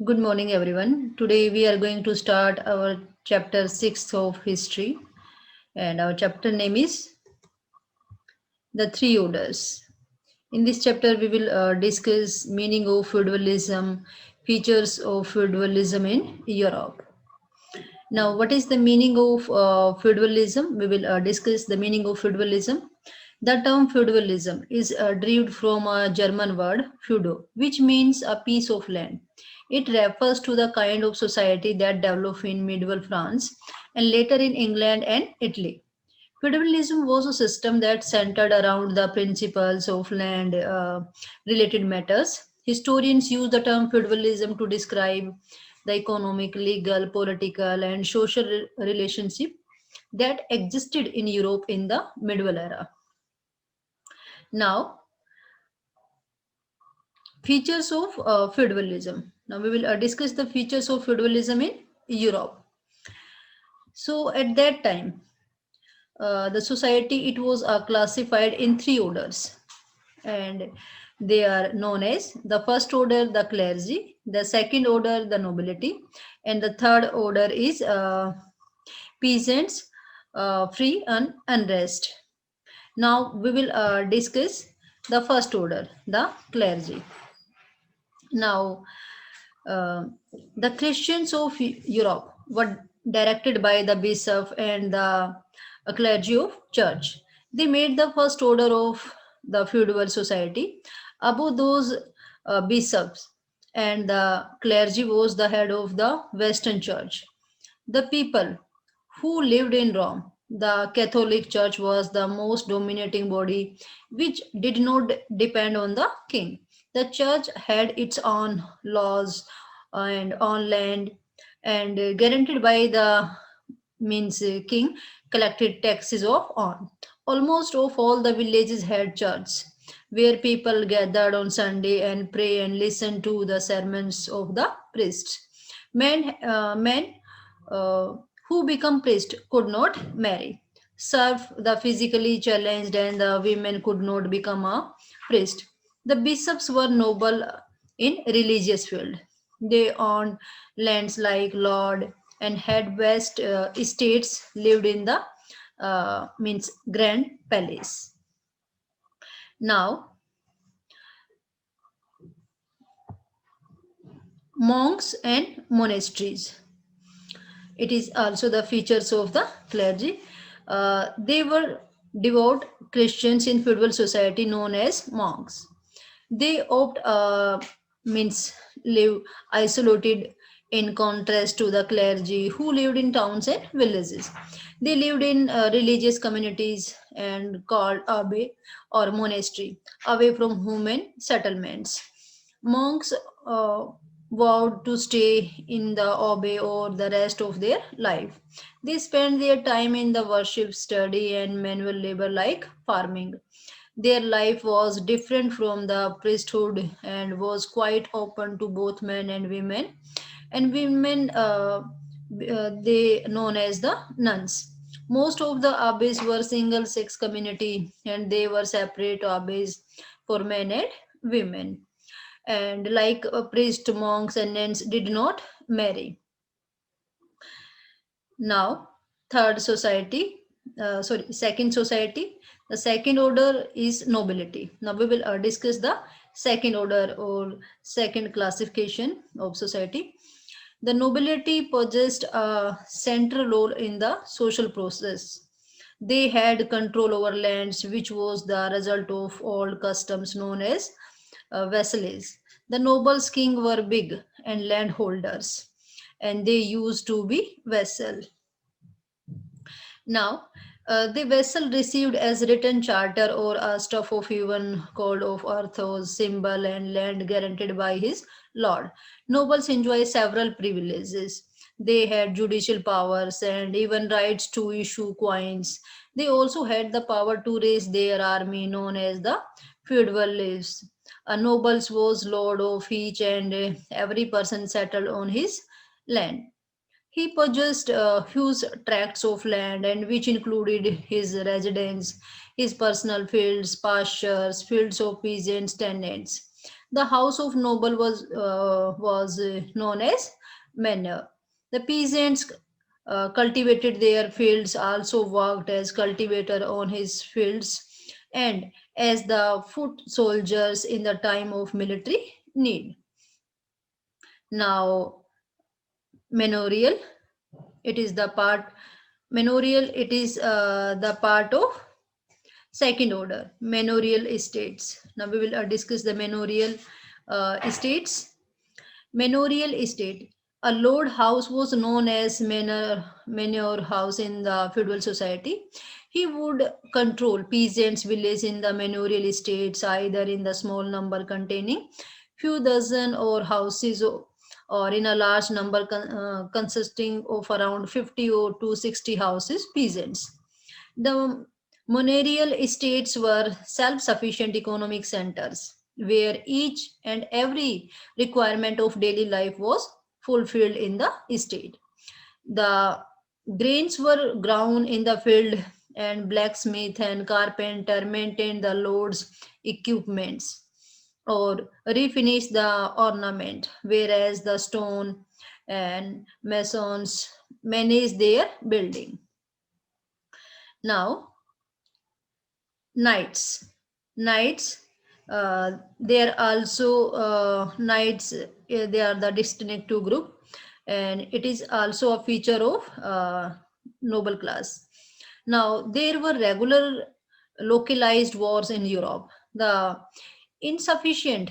Good morning, everyone. Today we are going to start our chapter 6 of history, and our chapter name is The Three Orders. In this chapter, we will discuss meaning of feudalism, features of feudalism in Europe. Now, what is the meaning of feudalism? We will discuss the meaning of feudalism. The term feudalism is derived from a German word feudo, which means a piece of land. It refers to the kind of society that developed in medieval France and later in England and Italy. Feudalism was a system that centered around the principles of land related matters. Historians use the term feudalism to describe the economic, legal, political, and social relationship that existed in Europe in the medieval era. Now, features of feudalism. Now, we will discuss the features of feudalism in Europe. So, at that time, the society it was classified in three orders, and they are known as the first order, the clergy, the second order, the nobility, and the third order is peasants, free and unrest. Now we will discuss the first order, the clergy. Now, uh, the Christians of Europe were directed by the bishop and the clergy of church. They made the first order of the feudal society. Above those bishops and the clergy was the head of the Western Church. The people who lived in Rome, the Catholic Church was the most dominating body, which did not depend on the king. The church had its own laws and on land, and guaranteed by the means king collected taxes of on. Almost of all the villages had churches where people gathered on Sunday and pray and listen to the sermons of the priests. Men uh, who become priest could not marry, serve the physically challenged, and the women could not become a priest. The bishops were noble in religious field. They owned lands like Lord and had vast estates, lived in the means grand palace. Now, monks and monasteries. It is also the features of the clergy. They were devout Christians in feudal society known as monks. They opt means live isolated in contrast to the clergy who lived in towns and villages. They lived in religious communities and called abbey or monastery, away from human settlements. Monks uh, vowed to stay in the abbey or the rest of their life. They spent their time in the worship, study, and manual labor like farming. Their life was different from the priesthood and was quite open to both men and women. And women, they known as the nuns. Most of the abbeys were single sex community, and they were separate abbeys for men and women. And like priests, monks, and nuns did not marry. Now, third society, second society. The second order is nobility. Now we will discuss the second order or second classification of society. The nobility possessed a central role in the social process. They had control over lands, which was the result of old customs known as vassals. The nobles king were big and landholders, and they used to be vassal. Now, the vessel received as written charter or a stuff of heaven called of Arthos, symbol and land guaranteed by his lord. Nobles enjoy several privileges. They had judicial powers and even rights to issue coins. They also had the power to raise their army known as the feudal levies. A nobles was lord of each and every person settled on his land. He purchased huge tracts of land, and which included his residence, his personal fields, pastures, fields of peasants, tenants. The house of noble was known as manor. The peasants cultivated their fields, also worked as cultivator on his fields, and as the foot soldiers in the time of military need. Now, manorial, it is the part manorial, it is the part of second order manorial estates. Now we will discuss the manorial estates. Manorial estate, a lord house, was known as manor house in the feudal society. He would control peasants village in the manorial estates, either in the small number containing few dozen or houses, or in a large number consisting of around 50 or to 60 houses peasants. The manorial estates were self-sufficient economic centers where each and every requirement of daily life was fulfilled in the estate. The grains were ground in the field, and blacksmith and carpenter maintained the lord's equipments or refinish the ornament, whereas the stone and masons manage their building. Now, knights. Knights, they are also knights, they are the distinctive group, and it is also a feature of noble class. Now, there were regular localized wars in Europe. The insufficient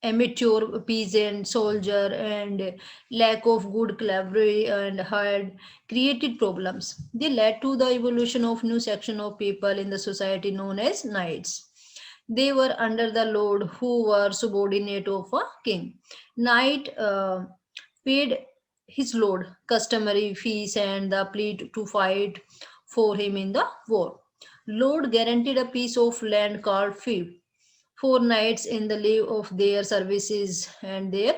amateur peasant soldier and lack of good cavalry and had created problems. They led to the evolution of new section of people in the society known as knights. They were under the lord, who were subordinate of a king. Knight paid his lord customary fees and the plea to fight for him in the war. Lord guaranteed a piece of land called fief, 4 nights in the leave of their services and their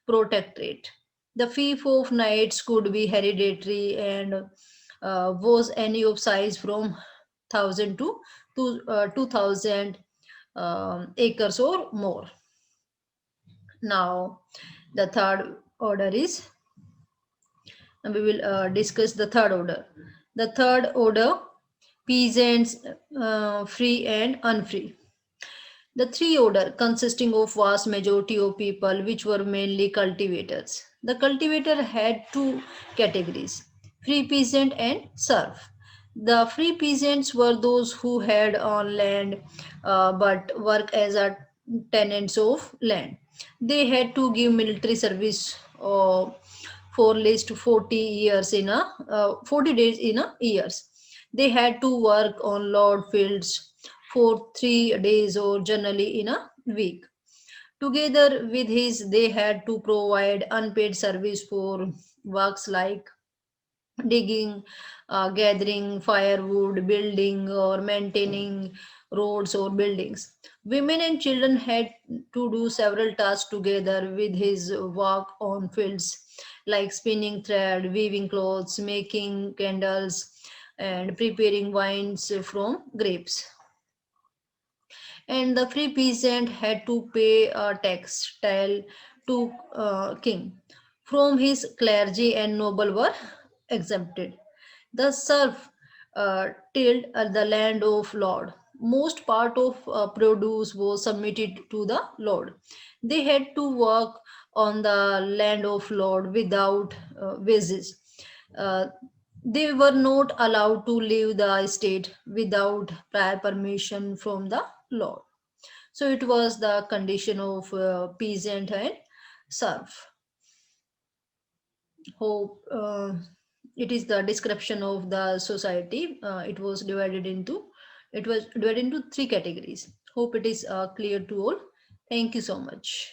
protectorate. The fief of knights could be hereditary and was any of size from 1,000 to 2,000 acres or more. Now, the third order is, we will discuss the third order. The third order, peasants, free and unfree. The three order consisting of vast majority of people which were mainly cultivators. The cultivator had two categories, free peasant and serf. The free peasants were those who had on land but work as a tenants of land. They had to give military service for at least 40 years in a 40 days in a years. They had to work on lord fields for 3 days or generally in a week. Together with his, they had to provide unpaid service for works like digging, gathering firewood, building or maintaining roads or buildings. Women and children had to do several tasks together with his work on fields like spinning thread, weaving clothes, making candles, and preparing wines from grapes. And the free peasant had to pay a tax to king. From his clergy and noble were exempted. The serf tilled the land of lord. Most part of produce was submitted to the lord. They had to work on the land of lord without wages. Uh, they were not allowed to leave the estate without prior permission from the lord. So it was the condition of peasant and serf. Hope it is the description of the society. It was divided into three categories. Hope it is clear to all. Thank you so much.